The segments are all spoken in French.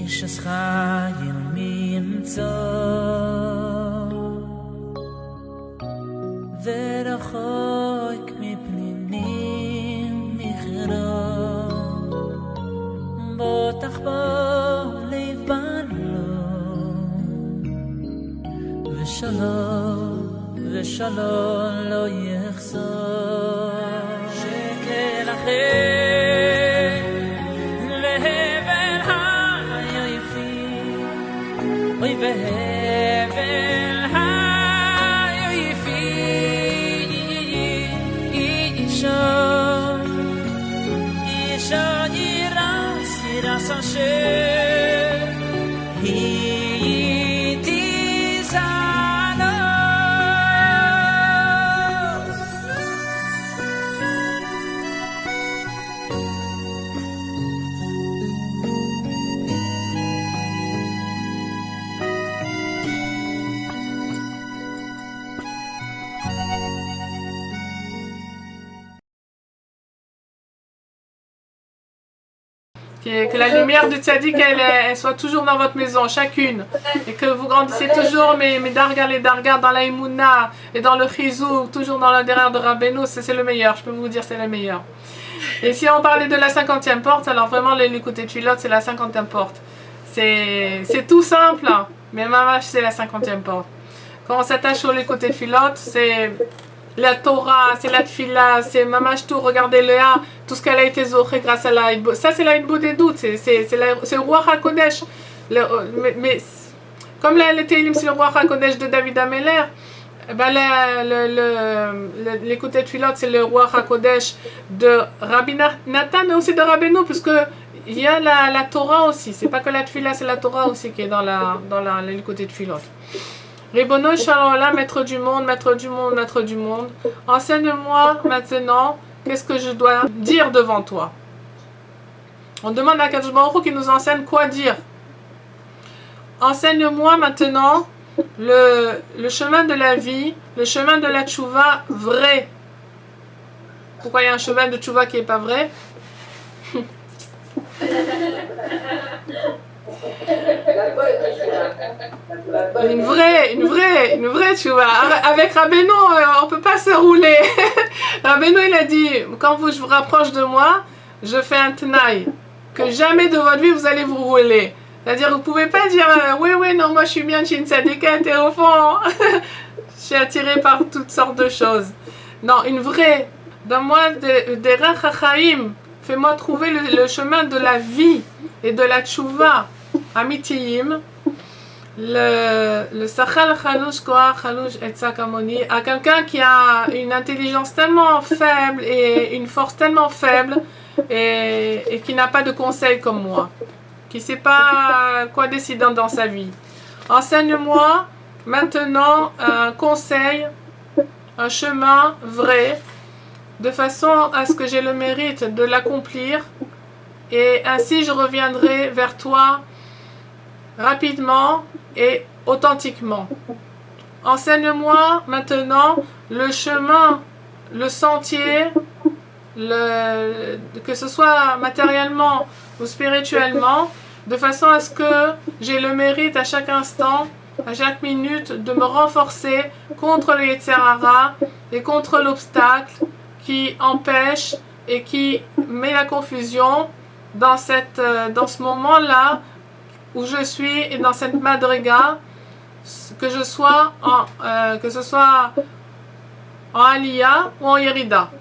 ששחייל ממצוא ורחוק מפנינים נכרע בוטח בו לב בנו ושלום לא יחזור שקל אחר להבל היפים אוי והבל היפים אישה ירס אשר היא תזענו Que la lumière du tzaddik elle soit toujours dans votre maison, chacune, et que vous grandissez toujours mes dargas, les dargas dans la Emouna et dans le Chizou, toujours dans le derrière de Rabbeinu, c'est le meilleur, je peux vous dire c'est le meilleur. Et si on parlait de la 50e porte, alors vraiment l'écoute et tuilote c'est la 50e porte. C'est tout simple, hein, mais mamash c'est la 50e porte. Quand on s'attache au l'écoute et tuilote, c'est la Torah, c'est la Tfila, c'est mamash tout, regardez Léa, tout ce qu'elle a été zoché grâce à la Hidbo. Ça c'est la Hidbo des doutes, c'est le roi HaKodesh. Mais comme les Teilim c'est le roi HaKodesh de David Ameller, ben l'écoute et tuilote c'est le roi HaKodesh de Rabbi Nathan mais aussi de Rabbeinu, puisque il y a la Torah aussi, c'est pas que la Tfila, c'est la Torah aussi qui est dans l'écoute et tuilote. Ribono Shalom, maître du monde, maître du monde, maître du monde, enseigne-moi maintenant qu'est-ce que je dois dire devant toi. On demande à Kadosh Baruch Hu qui nous enseigne quoi dire. Enseigne-moi maintenant le chemin de la vie, le chemin de la tchouva vrai. Pourquoi il y a un chemin de tchouva qui n'est pas vrai? Une vraie tchouva. Avec Rabbeinu, on ne peut pas se rouler. Rabbeinu, il a dit, quand je vous rapproche de moi, je fais un tenaï, que jamais de votre vie vous allez vous rouler. C'est-à-dire, vous ne pouvez pas dire, oui, non, moi je suis bien chez une tzaddikat et au fond, je suis attirée par toutes sortes de choses. Non, une vraie. Donne-moi des rachachaim. Fais-moi trouver le chemin de la vie et de la tchouva. Amitiyim, le Sachal Chalouch Koach Chalouch Etza Kamoni, à quelqu'un qui a une intelligence tellement faible et une force tellement faible et qui n'a pas de conseil comme moi, qui ne sait pas quoi décider dans sa vie. Enseigne-moi maintenant un conseil, un chemin vrai, de façon à ce que j'ai le mérite de l'accomplir, et ainsi je reviendrai vers toi rapidement et authentiquement. Enseigne-moi maintenant le chemin, le sentier, que ce soit matériellement ou spirituellement, de façon à ce que j'ai le mérite à chaque instant, à chaque minute, de me renforcer contre le Yetzer Hara et contre l'obstacle qui empêche et qui met la confusion dans ce moment-là où je suis et dans cette madriga, que ce soit en Aliyah ou en Yerida.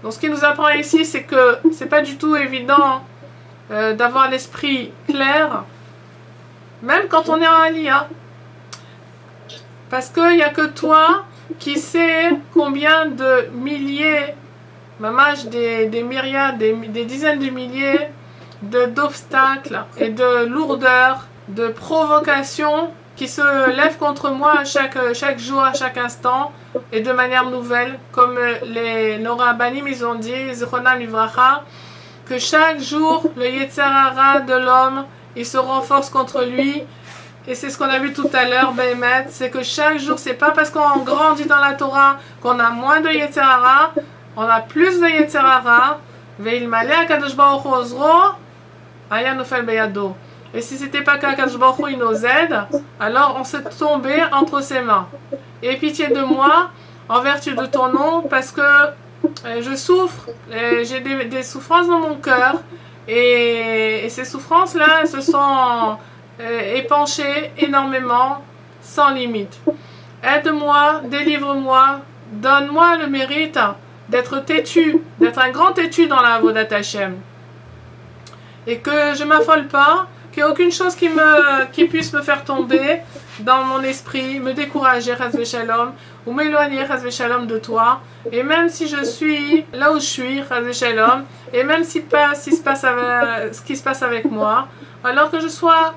Donc ce qui nous apprend ici, c'est que c'est pas du tout évident d'avoir l'esprit clair, même quand on est en Aliyah. Parce qu'il n'y a que toi qui sais combien de milliers, des myriades, des dizaines de milliers d'obstacles et de lourdeurs, de provocations qui se lèvent contre moi chaque jour, à chaque instant, et de manière nouvelle, comme nos rabbanim ils ont dit, Zichronam Livracha, que chaque jour, le Yetzer Hara de l'homme, il se renforce contre lui. Et c'est ce qu'on a vu tout à l'heure, Béhémet, c'est que chaque jour, c'est pas parce qu'on grandit dans la Torah qu'on a moins de Yetzer Hara, on a plus de Yetzer Hara. Ve'ilmale HaKadosh Baruch Hu ozro, aya nofel beyado. Et si c'était pas qu'Akadosh Baruch Hu, il nous aide, alors on se tombait entre ses mains. Et pitié de moi, en vertu de ton nom, parce que je souffre, j'ai des souffrances dans mon cœur, et ces souffrances-là se sont épanchées énormément, sans limite. Aide-moi, délivre-moi, donne-moi le mérite d'être têtu, d'être un grand têtu dans la Avodat Hashem. Et que je ne m'affole pas, qu'il n'y ait aucune chose qui puisse me faire tomber dans mon esprit, me décourager, Chas Shalom, ou m'éloigner, Chas Shalom, de toi. Et même si je suis là où je suis, Chas Shalom, et même si pas ce qui se passe avec moi, alors que je sois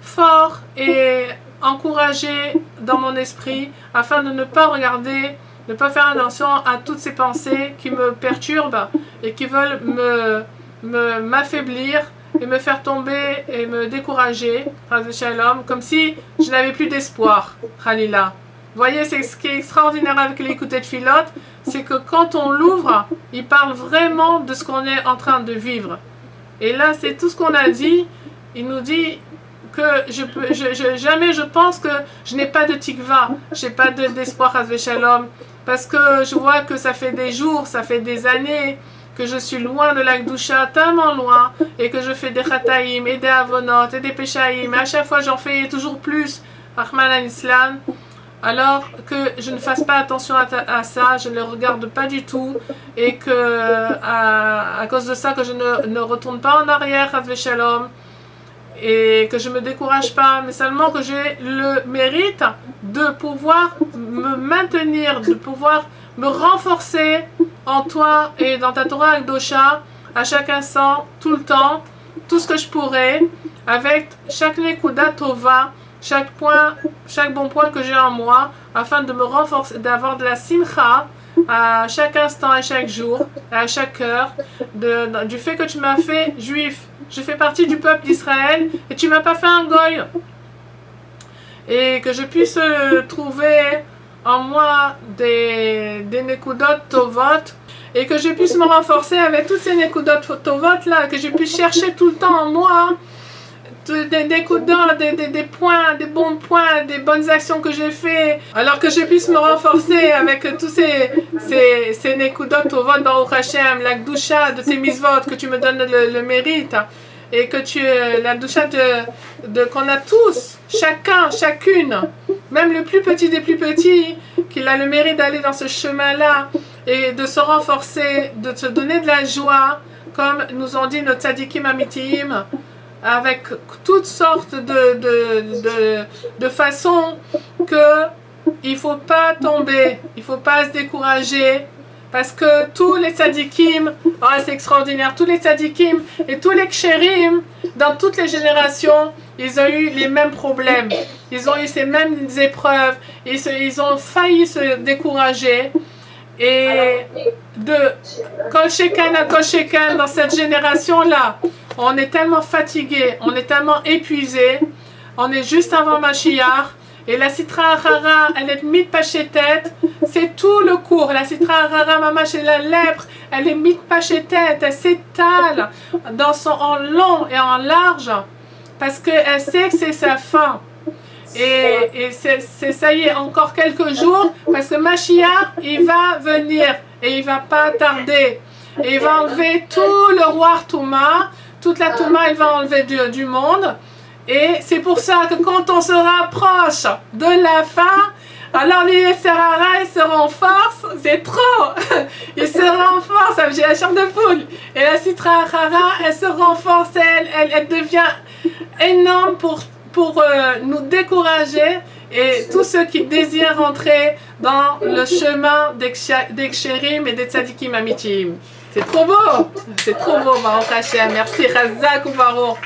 fort et encouragé dans mon esprit, afin de ne pas regarder, ne pas faire attention à toutes ces pensées qui me perturbent et qui veulent m'affaiblir et me faire tomber et me décourager, Shalom, comme si je n'avais plus d'espoir, Khalila. Vous voyez, c'est ce qui est extraordinaire avec l'écoute de Philote, c'est que quand on l'ouvre, il parle vraiment de ce qu'on est en train de vivre. Et là, c'est tout ce qu'on a dit. Il nous dit que jamais je pense que je n'ai pas de tikva, je n'ai pas d'espoir, Shalom, parce que je vois que ça fait des jours, ça fait des années que je suis loin de la Gdusha, tellement loin, et que je fais des chataïm, et des avonot, et des péchaïm, et à chaque fois j'en fais toujours plus, Rahman al-Islam, alors que je ne fasse pas attention à ça, je ne le regarde pas du tout, et que à cause de ça, que je ne retourne pas en arrière, Shalom, et que je ne me décourage pas, mais seulement que j'ai le mérite de pouvoir me maintenir, de pouvoir me renforcer en toi et dans ta Torah Akdosha à chaque instant, tout le temps, tout ce que je pourrais, avec chaque Nekuda Tova, chaque bon point que j'ai en moi, afin de me renforcer, d'avoir de la simcha à chaque instant, à chaque jour, à chaque heure, du fait que tu m'as fait juif. Je fais partie du peuple d'Israël et tu m'as pas fait un goy. Et que je puisse trouver en moi des nekudot tovot et que je puisse me renforcer avec toutes ces nekudot tovot là, que je puisse chercher tout le temps en moi des nekudot, des points, des bons points, des bonnes actions que j'ai fait, alors que je puisse me renforcer avec tous ces nekudot tovot Baruch Hashem, la gdusha de tes mitzvot, que tu me donnes le mérite, et que la gdusha qu'on a tous, chacun, chacune, même le plus petit des plus petits, qu'il a le mérite d'aller dans ce chemin-là et de se renforcer, de se donner de la joie, comme nous ont dit nos tzadikim amitiim, avec toutes sortes de façons que il ne faut pas tomber, il ne faut pas se décourager, parce que tous les tzadikim, oh, c'est extraordinaire, tous les tzadikim et tous les kshérim, dans toutes les générations, ils ont eu les mêmes problèmes, ils ont eu ces mêmes épreuves, ils ont failli se décourager. Et de Kol Shekan à Kol Shekan, dans cette génération-là, on est tellement fatigué, on est tellement épuisé, on est juste avant Mashiach, et la Sitra Achara, elle est mitpachetet, c'est tout le cours. La Sitra Achara, maman, chez la lèpre, elle est mitpachetet, elle s'étale en long et en large, parce qu'elle sait que c'est sa fin. Et c'est ça y est, encore quelques jours, parce que Mashiach, il va venir, et il va pas tarder. Et il va enlever tout le roi Touma, toute la Touma, il va enlever du monde. Et c'est pour ça que quand on se rapproche de la fin, alors les Yetzirah, ils se renforcent, c'est trop. Ils se renforcent, j'ai la chair de poule. Et la Sitra Achara, elle se renforce, elle devient énorme pour nous décourager, et tous ceux qui désirent rentrer dans le chemin des kshérim et des tzadikim amitiim. C'est trop beau, Baruch Hashem. Merci, Chazak ou Baruch.